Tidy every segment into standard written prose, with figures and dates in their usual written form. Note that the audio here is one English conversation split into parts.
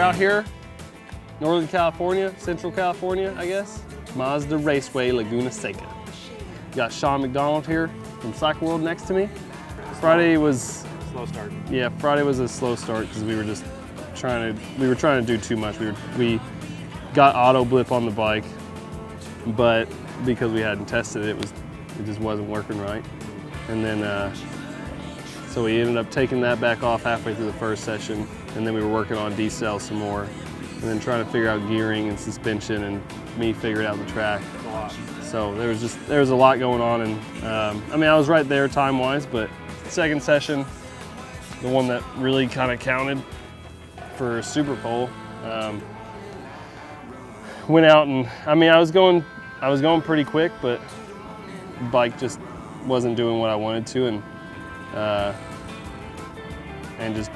out here, Northern California, Central California, I guess. Mazda Raceway, Laguna, Seca. Got Sean McDonald here from Cycle World next to me. Friday was slow start. Yeah, Friday was a slow start because we were just trying to do too much. We got auto blip on the bike, but because we hadn't tested it, it just wasn't working right. And then so we ended up taking that back off halfway through the first session, and then we were working on decel some more, and then trying to figure out gearing and suspension, and me figuring out the track. So there was a lot going on, and I mean, I was right there time-wise, but second session, the one that really kind of counted for Super Pole, went out, and I mean, I was going pretty quick, but the bike just wasn't doing what I wanted to, and just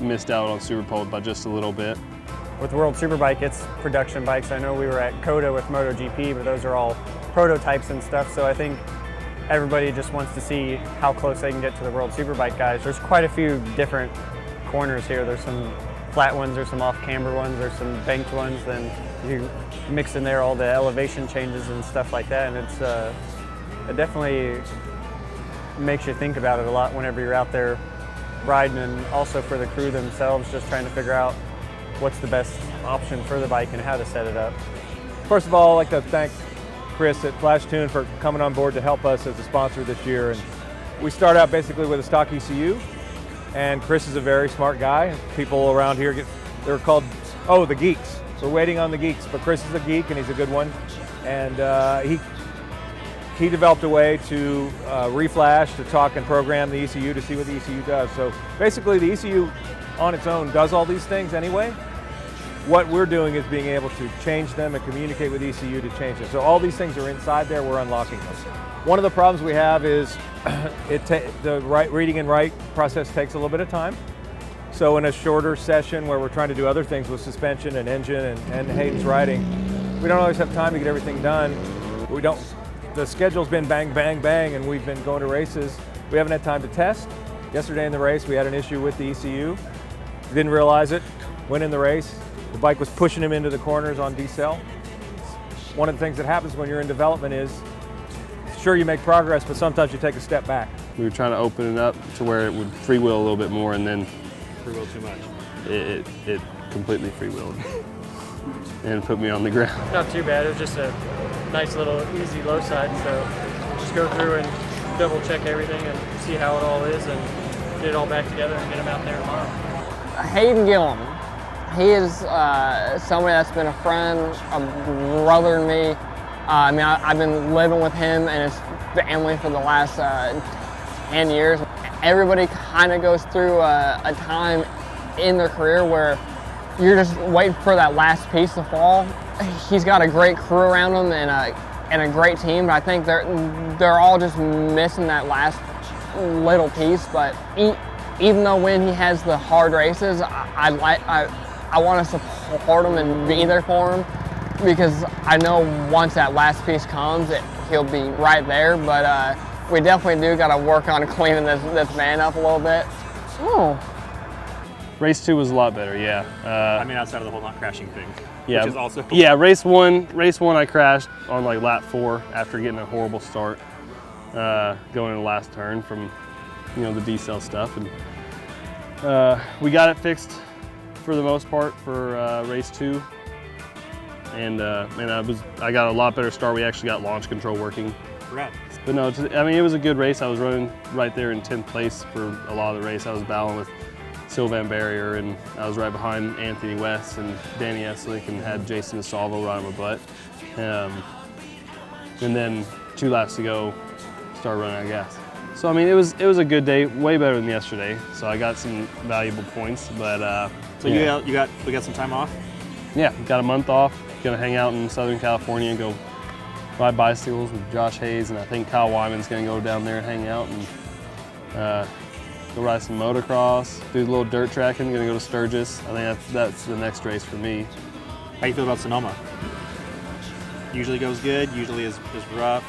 missed out on Super Pole by just a little bit. With the World Superbike, it's production bikes. I know we were at COTA with MotoGP, but those are all prototypes and stuff, so I think everybody just wants to see how close they can get to the World Superbike guys. There's quite a few different corners here. There's some flat ones, there's some off-camber ones, there's some banked ones, then you mix in there all the elevation changes and stuff like that, and it definitely makes you think about it a lot whenever you're out there riding, and also for the crew themselves, just trying to figure out what's the best option for the bike and how to set it up. First of all, I'd like to thank Chris at Flash Tune for coming on board to help us as a sponsor this year. And we start out basically with a stock ECU, and Chris is a very smart guy. People around here they're called, the geeks. We're waiting on the geeks, but Chris is a geek and he's a good one. And he developed a way to reflash, to talk and program the ECU to see what the ECU does. So basically the ECU on its own does all these things anyway. What we're doing is being able to change them and communicate with ECU to change them. So all these things are inside there, we're unlocking those. One of the problems we have is the reading and write process takes a little bit of time. So in a shorter session where we're trying to do other things with suspension and engine and Hayden's riding, we don't always have time to get everything done. The schedule's been bang, bang, bang, and we've been going to races. We haven't had time to test. Yesterday in the race, we had an issue with the ECU. Didn't realize it, went in the race. The bike was pushing him into the corners on decel. One of the things that happens when you're in development is, sure you make progress, but sometimes you take a step back. We were trying to open it up to where it would freewheel a little bit more, and then Freewheel too much. It completely freewheeled and put me on the ground. Not too bad, it was just a nice little easy low side, so just go through and double check everything and see how it all is and get it all back together and get them out there tomorrow. Hayden Gillum. He is somebody that's been a friend, a brother to me. I mean, I've been living with him and his family for the last 10 years. Everybody kind of goes through a time in their career where you're just waiting for that last piece to fall. He's got a great crew around him and a great team, but I think they're all just missing that last little piece. But even though when he has the hard races, I want to support him and be there for him, because I know once that last piece comes, he'll be right there. But we definitely do got to work on cleaning this van up a little bit. Oh. Race 2 was a lot better, yeah. I mean, outside of the whole not crashing thing. Yeah, which is also yeah. Race one I crashed on like lap 4 after getting a horrible start, going in the last turn from, the decel stuff, and we got it fixed for the most part for race 2, and I got a lot better start. We actually got launch control working. Congrats. But no, I mean, it was a good race. I was running right there in 10th place for a lot of the race. I was battling with Sylvan Barrier, and I was right behind Anthony West and Danny Eslick, and had Jason DeSalvo riding my butt. And then 2 laps to go, started running out of gas. So I mean, it was a good day, way better than yesterday. So I got some valuable points, but so yeah. we got some time off. Yeah, got a month off. Gonna hang out in Southern California and go ride bicycles with Josh Hayes, and I think Kyle Wyman's gonna go down there and hang out and go ride some motocross, do a little dirt tracking. Gonna go to Sturgis. I think that's the next race for me. How you feel about Sonoma? Usually goes good. Usually is rough.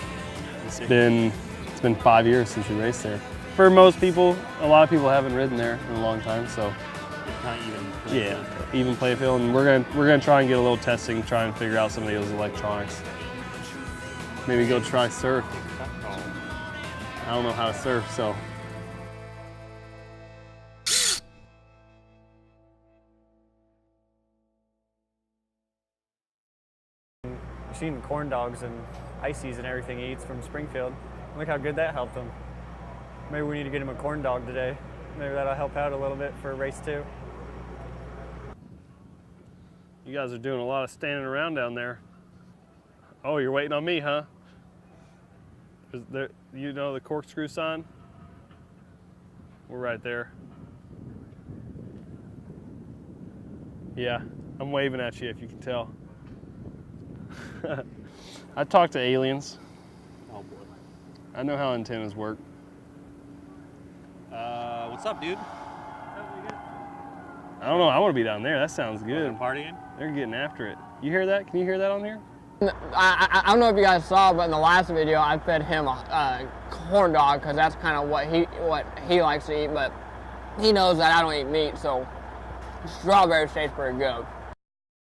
It's been 5 years since we raced there. For most people, a lot of people haven't ridden there in a long time, so Kind of even. play Yeah, field. even play field, and we're gonna try and get a little testing, try and figure out some of those electronics. Maybe go try surf. Oh. I don't know how to surf, so. You've seen corn dogs and ices and everything he eats from Springfield. Look how good that helped him. Maybe we need to get him a corn dog today. Maybe that'll help out a little bit for race 2. You guys are doing a lot of standing around down there. Oh, you're waiting on me, huh? Is there, you know the corkscrew sign? We're right there. Yeah, I'm waving at you if you can tell. I talk to aliens. Oh boy. I know how antennas work. What's up, dude? I don't know, I want to be down there. That sounds good. Partying? They're getting after it. You hear that? Can you hear that on here? I don't know if you guys saw, but in the last video, I fed him a corn dog because that's kind of what he likes to eat. But he knows that I don't eat meat, so strawberries taste pretty good.